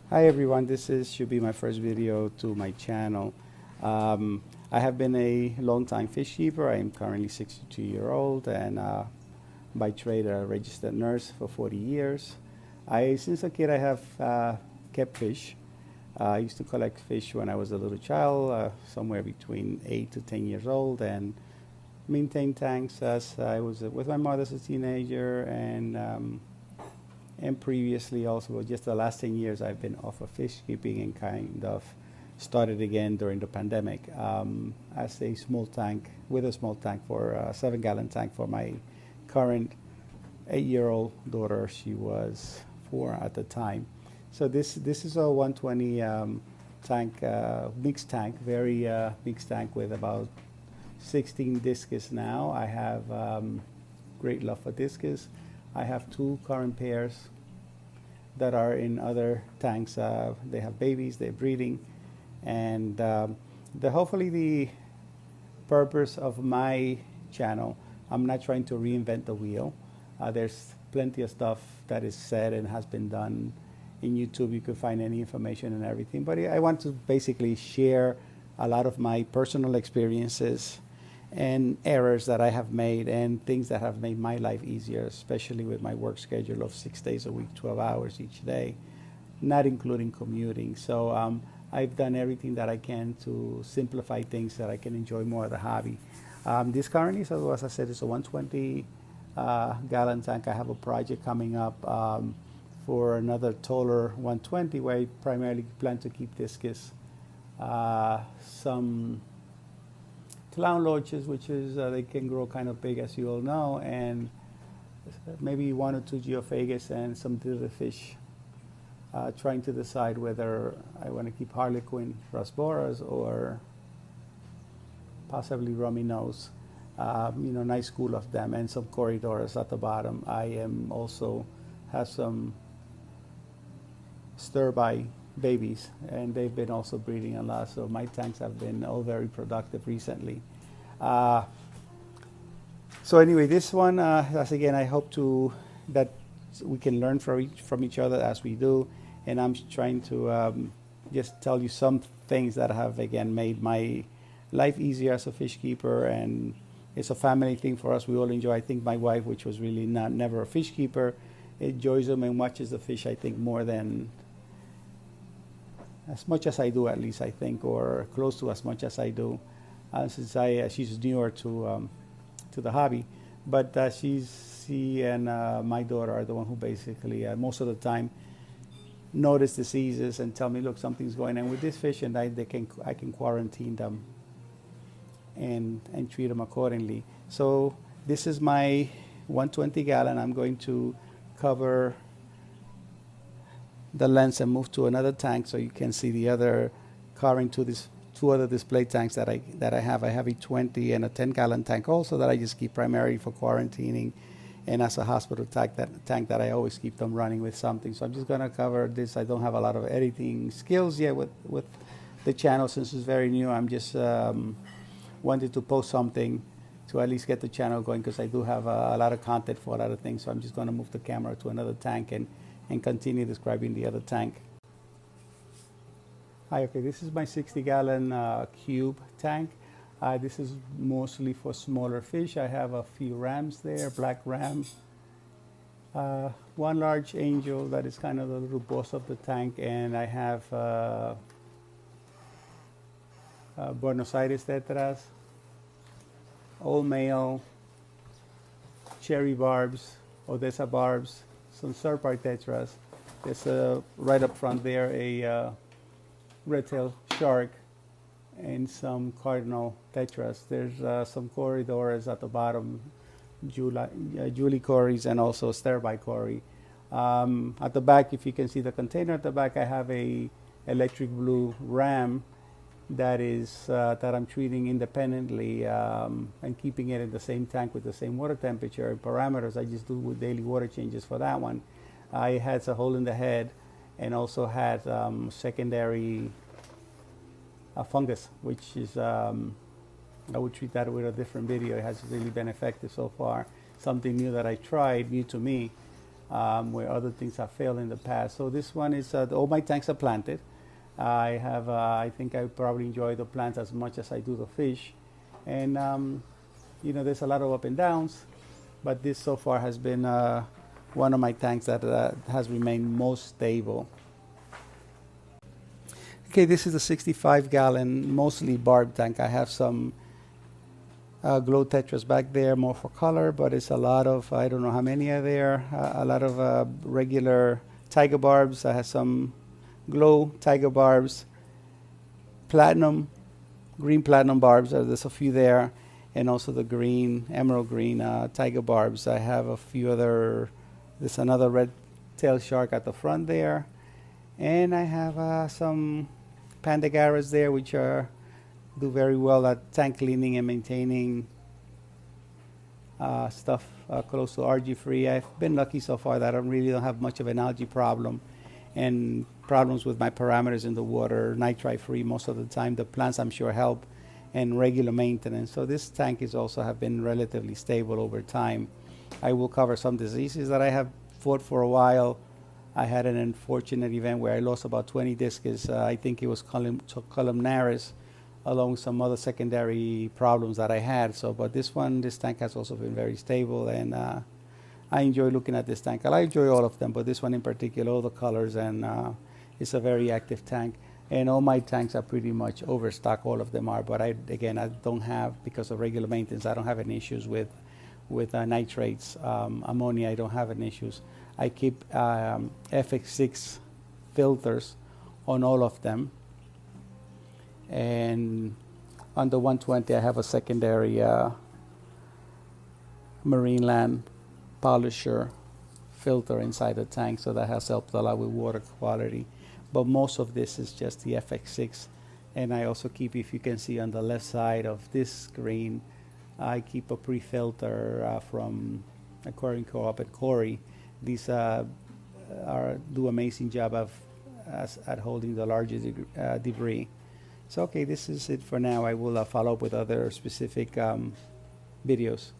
Hi everyone, should be my first video to my channel. I have been a long-time fish keeper. I am currently 62-year-old and by trade a registered nurse for 40 years. Since a kid, I have kept fish. I used to collect fish when I was a little child, somewhere between 8 to 10 years old, and maintained tanks as I was with my mother as a teenager, and previously also, just the last 10 years, I've been off of fish keeping and kind of started again during the pandemic as a small tank, with a small tank for a 7-gallon tank for my current 8-year-old daughter. She was 4 at the time. So this is a 120 tank, mixed tank, very mixed tank with about 16 discus now. I have great love for discus. I have 2 current pairs that are in other tanks. They have babies, they're breeding, and hopefully the purpose of my channel, I'm not trying to reinvent the wheel. There's plenty of stuff that is said and has been done in YouTube. You can find any information and everything, but I want to basically share a lot of my personal experiences and errors that I have made and things that have made my life easier, especially with my work schedule of 6 days a week, 12 hours each day, not including commuting. So I've done everything that I can to simplify things so that I can enjoy more of the hobby. This currently, so as I said, is a 120 gallon tank. I have a project coming up for another taller 120 where I primarily plan to keep discus, some clown loaches, which is they can grow kind of big, as you all know, and maybe 1 or 2 geophagus and some little fish. Trying to decide whether I want to keep harlequin rasboras or possibly rummy nose. Nice school of them, and some corridors at the bottom. I am also have some stir-by babies, and they've been also breeding a lot, so my tanks have been all very productive recently. So anyway, this one, as again, I hope that we can learn from each other as we do, and I'm trying to just tell you some things that have, again, made my life easier as a fish keeper, and it's a family thing for us. We all enjoy. I think my wife, which was really never a fish keeper, enjoys them and watches the fish, I think, more than as much as I do, at least, I think, or close to as much as I do, since she's newer to the hobby. But she and my daughter are the one who basically most of the time notice diseases and tell me, look, something's going on with this fish, and I can quarantine them and treat them accordingly. So this is my 120 gallon. I'm going to cover the lens and move to another tank so you can see the other current to these 2 other display tanks that I have. I have a 20 and a 10-gallon tank also that I just keep primarily for quarantining, and as a hospital tank that I always keep them running with something. So I'm just going to cover this. I don't have a lot of editing skills yet with the channel since it's very new. I'm just wanted to post something to at least get the channel going, because I do have a lot of content for a lot of things. So I'm just going to move the camera to another tank and continue describing the other tank. Hi, okay, this is my 60-gallon cube tank. This is mostly for smaller fish. I have a few rams there, black ram, 1 large angel that is kind of the little boss of the tank, and I have Buenos Aires tetras, all male, cherry barbs, Odessa barbs, some Serpar tetras. There's right up front there a red-tailed shark and some cardinal tetras. There's some corridors at the bottom, Julie cories, and also Sterbai cory. At the back, if you can see the container at the back, I have a electric blue ram that I'm treating independently and keeping it in the same tank with the same water temperature and parameters. I just do with daily water changes for that one. I had a hole in the head and also had secondary fungus, which is I would treat that with a different video. It has really been effective so far. Something new that I tried, new to me, where other things have failed in the past. So this one is, all my tanks are planted. I have, I think I probably enjoy the plants as much as I do the fish. And, there's a lot of up and downs, but this so far has been one of my tanks that has remained most stable. Okay, this is a 65-gallon, mostly barb tank. I have some glow tetras back there, more for color, but it's a lot of, I don't know how many are there, a lot of regular tiger barbs. I have some glow tiger barbs, platinum, green platinum barbs. There's a few there, and also the green, emerald green tiger barbs. I have a few other, there's another red tail shark at the front there, and I have some pandagaras there, which do very well at tank cleaning and maintaining stuff close to algae free. I've been lucky so far that I really don't have much of an algae problem, and problems with my parameters in the water, nitrite free most of the time. The plants I'm sure help, and regular maintenance. So this tank is also have been relatively stable over time. I will cover some diseases that I have fought for a while. I had an unfortunate event where I lost about 20 discus. I think it was columnaris, along with some other secondary problems that I had. So, but this tank has also been very stable, and I enjoy looking at this tank. I enjoy all of them, but this one in particular, all the colors, and it's a very active tank. And all my tanks are pretty much overstocked, all of them are. But I don't have, because of regular maintenance, I don't have any issues with nitrates, ammonia. I don't have any issues. I keep FX6 filters on all of them. And on the 120, I have a secondary marine land polisher filter inside the tank, so that has helped a lot with water quality. But most of this is just the FX6. And I also keep, if you can see on the left side of this screen, I keep a pre-filter from Aquarium Co-op at Corey. These do amazing job at holding the larger debris. So okay, this is it for now. I will follow up with other specific videos.